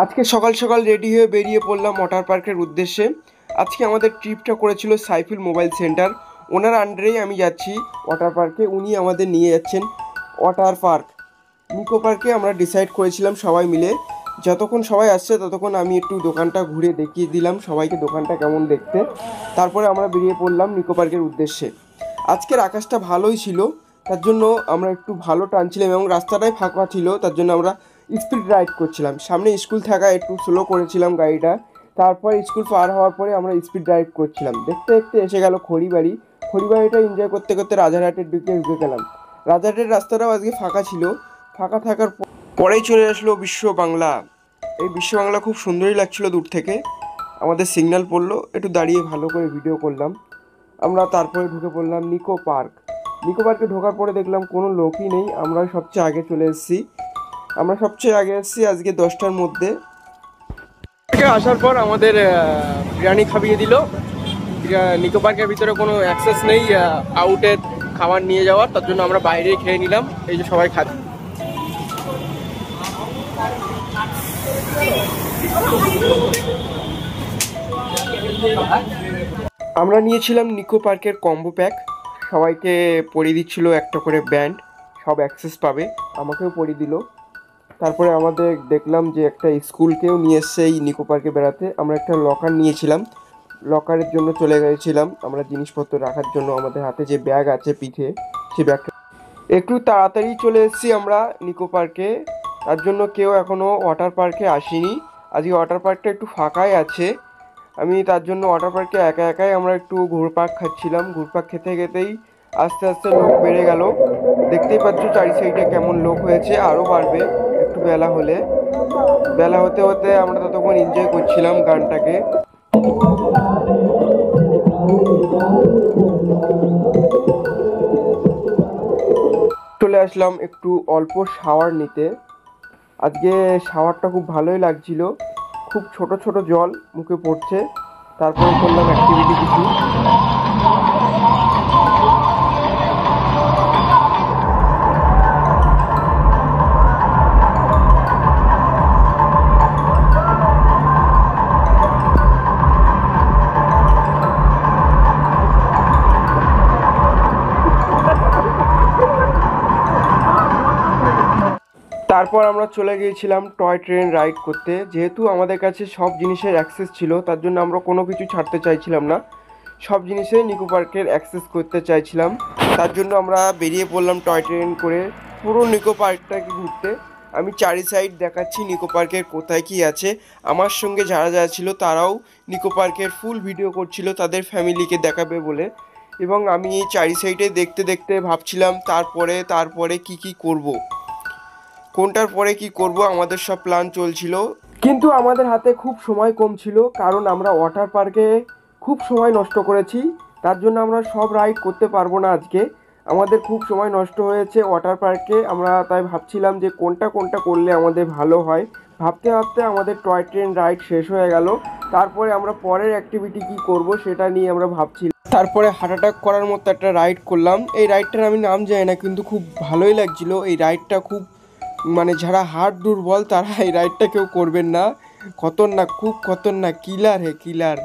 আজকে সকাল সকাল রেডি হয়ে বেরিয়ে পড়লাম ওয়াটার পার্কের উদ্দেশ্যে। আজকে আমাদের ট্রিপটা করেছিল সাইফুল মোবাইল সেন্টার, ওনার আন্ডারেই আমি যাচ্ছি ওয়াটার পার্কে। উনি আমাদের নিয়ে যাচ্ছেন ওয়াটার পার্ক, নিকো পার্কে। আমরা ডিসাইড করেছিলাম সবাই মিলে, যতক্ষণ সবাই আসছে ততক্ষণ আমি একটু দোকানটা ঘুরে দেখিয়ে দিলাম সবাইকে দোকানটা কেমন দেখতে। তারপরে আমরা বেরিয়ে পড়লাম নিকো পার্কের উদ্দেশ্যে। আজকের আকাশটা ভালোই ছিল, তার জন্য আমরা একটু ভালো টানছিলাম এবং রাস্তাটাই ফাঁকা ছিল, তার জন্য আমরা স্পিড রাইড করছিলাম। সামনে স্কুল থাকা একটু স্লো করেছিলাম গাড়িটা, তারপর স্কুল পার হওয়ার পরে আমরা স্পিড রাইড করছিলাম। দেখতে দেখতে এসে গেল খড়িবাড়ি। খড়িবাড়িটা এনজয় করতে করতে রাজারহাটের দিকে ঢুকে গেলাম। রাজারহাটের রাস্তাটাও আজকে ফাঁকা ছিল। ফাঁকা থাকার পরেই চলে আসলো বিশ্ব বাংলা। এই বিশ্ব বাংলা খুব সুন্দরই লাগছিল দূর থেকে। আমাদের সিগন্যাল পড়লো, একটু দাঁড়িয়ে ভালো করে ভিডিও করলাম। আমরা তারপরে ঢুকে পড়লাম নিকো পার্ক। নিকো পার্কে ঢোকার পরে দেখলাম কোনো লোকই নেই। আমরা সবচেয়ে আগে চলে এসেছি। আজকে 10টার মধ্যে। আসার পর আমাদের বিরিয়ানি খাইয়ে দিল। নিকো পার্কের ভিতরে কোনো অ্যাক্সেস নেই আউটে খাবার নিয়ে যাওয়ার, তার জন্য আমরা বাইরেই খেয়ে নিলাম। এই যে সবাই খাচ্ছে। আমরা নিয়েছিলাম নিকো পার্কের কম্বো প্যাক। সবাইকে পরিয়ে দিচ্ছিল একটা করে ব্যান্ড, সব অ্যাক্সেস পাবে। আমাকেও পরিয়ে দিল। তারপরে আমাদের দেখলাম যে একটা স্কুলকেও নিয়ে এসছে এই নিকো পার্কে বেড়াতে। আমরা একটা লকার নিয়েছিলাম, লকারের জন্য চলে গেছিলাম আমরা জিনিসপত্র রাখার জন্য। আমাদের হাতে যে ব্যাগ আছে পিঠে, সেই ব্যাগটা একটু তাড়াতাড়ি চলে এসেছি আমরা নিকো পার্কে। তার জন্য কেউ এখনও ওয়াটার পার্কে আসেনি। আজকে ওয়াটার পার্কটা একটু ফাঁকাই আছে। আমি তার জন্য ওয়াটার পার্কে একাই আমরা একটু ঘুরপাক খাচ্ছিলাম। ঘুরপাক খেতে খেতেই আস্তে আস্তে লোক বেড়ে গেল। দেখতেই পাচ্ছ চারি সাইডে কেমন লোক হয়েছে, আরও বাড়বে একটু বেলা হলে। বেলা হতে হতে আমরা ততক্ষণ এনজয় করছিলাম গানটাকে। চলে আসলাম একটু অল্প শাওয়ার নিতে। আজকে শাওয়ারটা খুব ভালোই লাগছিল, খুব ছোট ছোট জল মুখে পড়ছে। তারপরে করলাম অ্যাক্টিভিটি কিছু। তারপর আমরা চলে গিয়েছিলাম টয় ট্রেন রাইড করতে। যেহেতু আমাদের কাছে সব জিনিসের অ্যাক্সেস ছিল, তার জন্য আমরা কোনো কিছু ছাড়তে চাইছিলাম না, সব জিনিসে নিকো পার্কের অ্যাক্সেস করতে চাইছিলাম। তার জন্য আমরা বেরিয়ে পড়লাম টয় ট্রেন করে পুরো নিকো পার্কটাকে ঘুরতে। আমি চারি সাইড দেখাচ্ছি নিকো পার্কের কোথায় কি আছে। আমার সঙ্গে যারা যারা ছিল তারাও নিকো পার্কের ফুল ভিডিও করছিল তাদের ফ্যামিলিকে দেখাবে বলে। এবং আমি এই চারি সাইডে দেখতে দেখতে ভাবছিলাম তারপরে কি করব, কোনটার পরে কি করব, আমাদের সব প্ল্যান চলছিল। কিন্তু আমাদের হাতে খুব সময় কম ছিল, কারণ আমরা ওয়াটার পার্কে খুব সময় নষ্ট করেছি। তার জন্য আমরা সব রাইড করতে পারবো না আজকে। আমাদের খুব সময় নষ্ট হয়েছে ওয়াটার পার্কে। আমরা তাই ভাবছিলাম যে কোনটা করলে আমাদের ভালো হয়। ভাবতে ভাবতে আমাদের টয় ট্রেন রাইড শেষ হয়ে গেল। তারপরে আমরা পরের অ্যাক্টিভিটি কি করব সেটা নিয়ে আমরা ভাবছিলাম। তারপরে হার্ট অ্যাটাক করার মতো একটা রাইড করলাম। এই রাইডটার আমি নাম জানি না, কিন্তু খুব ভালোই লাগছিল। এই রাইডটা খুব যারা হার্ট দুর্বল তারা এই রাইডটা কেউ করবেন না। খতরনাক, খুব খতরনাক, কিলার।